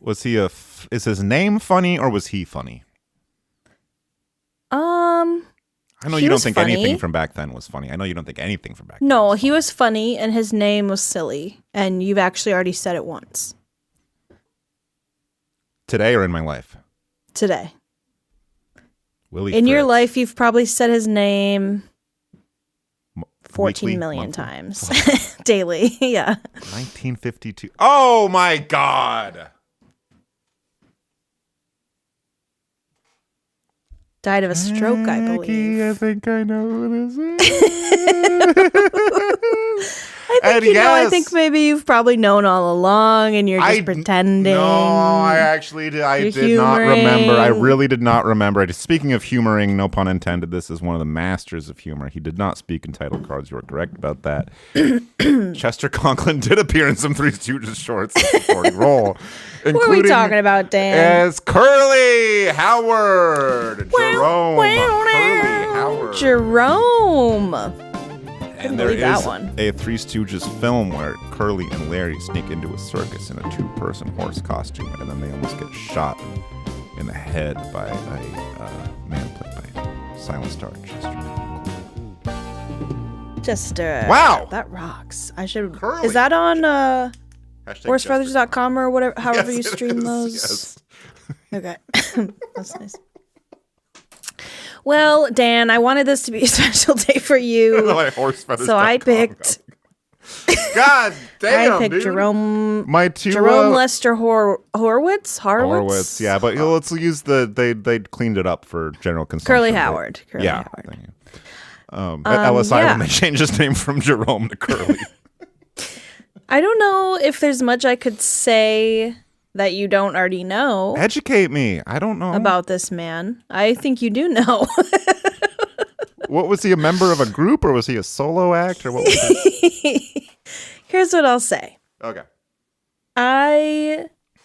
Was he is his name funny or was he funny? I know you don't think anything from back then was funny. I know you don't think anything from back then. No, he was funny and his name was silly. And you've actually already said it once. Today or in my life? Today. Willie in Fritz. your life, you've probably said his name 14 Weekly? million Monthly? times. Daily, yeah. 1952. Oh my God! Died of a stroke, I believe. I think I know who this is. I think maybe you've probably known all along and you're just pretending. No, I did not remember. I really did not remember. Speaking of humoring, no pun intended, this is one of the masters of humor. He did not speak in title cards. You were correct about that. Chester Conklin did appear in some Three Stooges shorts in a supporting role. Who are we talking about, Dan? As Curly Howard. Jerome. Curly Howard. Jerome. And there is a Three Stooges film where Curly and Larry sneak into a circus in a two-person horse costume, and then they almost get shot in the head by a man played by silent star Chester. Wow, that rocks. I should. Curly. Is that on horsefeathers.com or whatever? However you stream those. Yes. Okay, that's nice. Well, Dan, I wanted this to be a special day for you. So I picked. God damn, I picked dude. Jerome. My two. Jerome Lester Horowitz. Horowitz, yeah, but let's use they cleaned it up for general consumption. Curly Howard. Curly Howard. At LSI when they changed his name from Jerome to Curly. I don't know if there's much I could say that you don't already know. Educate me. I don't know. About this man. I think you do know. What was he, a member of a group or was he a solo act or what was he? Here's what I'll say. Okay.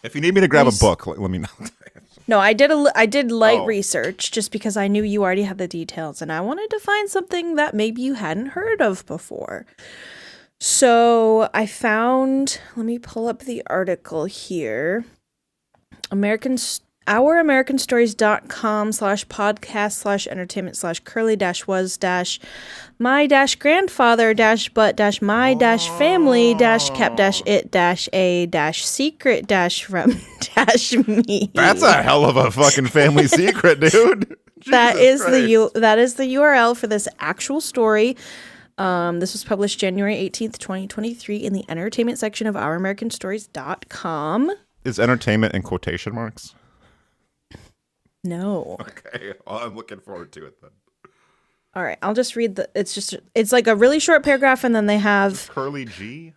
If you need me to grab a book, let me know. No, I did light research just because I knew you already had the details and I wanted to find something that maybe you hadn't heard of before. So I found, let me pull up the article here. Americanstories.com/part/entertainment/curly-was-my-family-but-a-secret-from-me. That's a hell of a fucking family secret, dude. That is the URL for this actual story. This was published January 18th, 2023 in the entertainment section of ouramericanstories.com. Is entertainment in quotation marks? No. Okay. Well, I'm looking forward to it then. All right. I'll just read it's like a really short paragraph and then they have Curly G?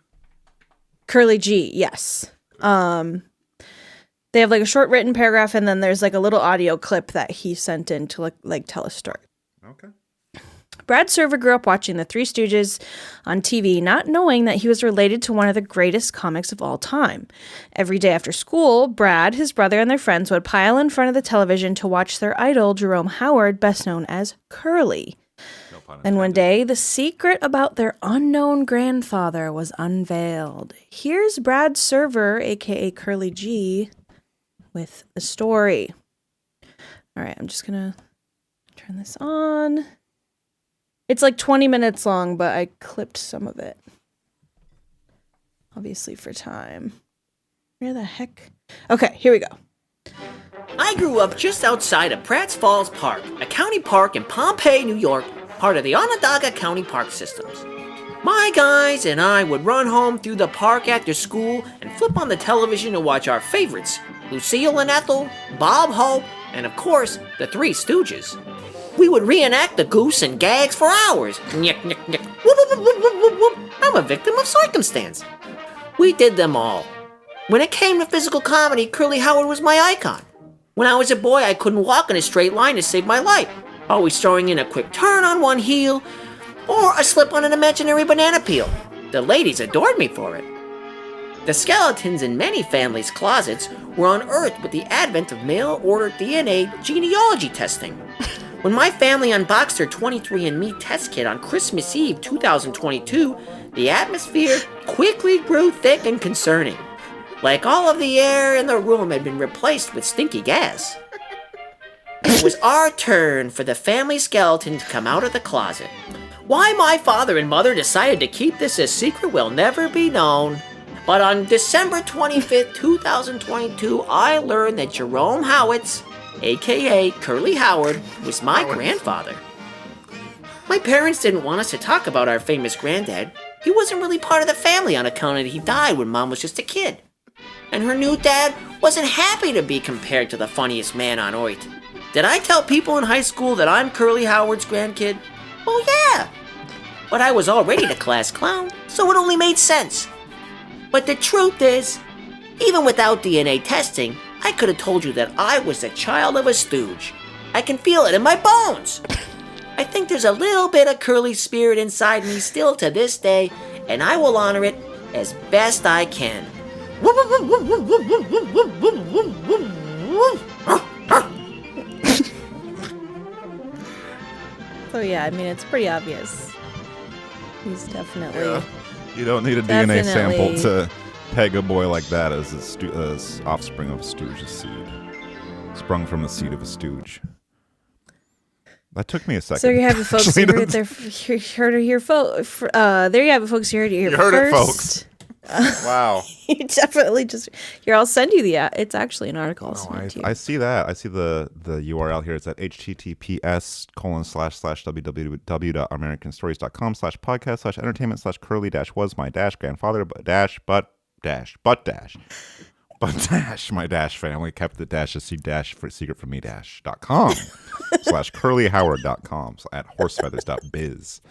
Curly G, yes. They have like a short written paragraph and then there's like a little audio clip that he sent in to like tell a story. Okay. Brad Server grew up watching the Three Stooges on TV, not knowing that he was related to one of the greatest comics of all time. Every day after school, Brad, his brother, and their friends would pile in front of the television to watch their idol, Jerome Howard, best known as Curly. And one day, the secret about their unknown grandfather was unveiled. Here's Brad Server, a.k.a. Curly G, with the story. All right, I'm just going to turn this on. It's like 20 minutes long, but I clipped some of it. Obviously for time. Where the heck? Okay, here we go. I grew up just outside of Pratt's Falls Park, a county park in Pompey, New York, part of the Onondaga County Park Systems. My guys and I would run home through the park after school and flip on the television to watch our favorites, Lucille and Ethel, Bob Hope, and of course, the Three Stooges. We would reenact the goose and gags for hours. Nyek, nyek, nyek. Whoop, whoop, whoop, whoop, whoop, whoop. I'm a victim of circumstance. We did them all. When it came to physical comedy, Curly Howard was my icon. When I was a boy, I couldn't walk in a straight line to save my life, always throwing in a quick turn on one heel, or a slip on an imaginary banana peel. The ladies adored me for it. The skeletons in many families' closets were unearthed with the advent of mail-order DNA genealogy testing. When my family unboxed their 23andMe test kit on Christmas Eve 2022, the atmosphere quickly grew thick and concerning. like all of the air in the room had been replaced with stinky gas. It was our turn for the family skeleton to come out of the closet. Why my father and mother decided to keep this a secret will never be known. But on December 25th, 2022, I learned that Jerome Howitz, aka Curly Howard, was my grandfather. My parents didn't want us to talk about our famous granddad. He wasn't really part of the family on account of he died when Mom was just a kid. And her new dad wasn't happy to be compared to the funniest man on earth. Did I tell people in high school that I'm Curly Howard's grandkid? Oh yeah! But I was already the class clown, so it only made sense. But the truth is, even without DNA testing, I could have told you that I was the child of a Stooge. I can feel it in my bones. I think there's a little bit of Curly spirit inside me still to this day, and I will honor it as best I can. So yeah, I mean, it's pretty obvious. He's definitely... Yeah. You don't need a DNA sample to peg a boy like that as offspring of a Stooge's seed. Sprung from the seed of a Stooge. That took me a second. So you have it, folks. You heard it there. You heard it here, folks. There you have it, folks. You heard it here first. You heard it, folks. Wow. You definitely just... Here, I'll send you the... It's actually an article. I see that. I see the URL here. It's at https://www.americanstorries.com/podcast/entertainment/curly-was-my-grandfather but my family kept the dash a dash for secret from me dash.com /curlyhoward.com at horsefeathers.biz.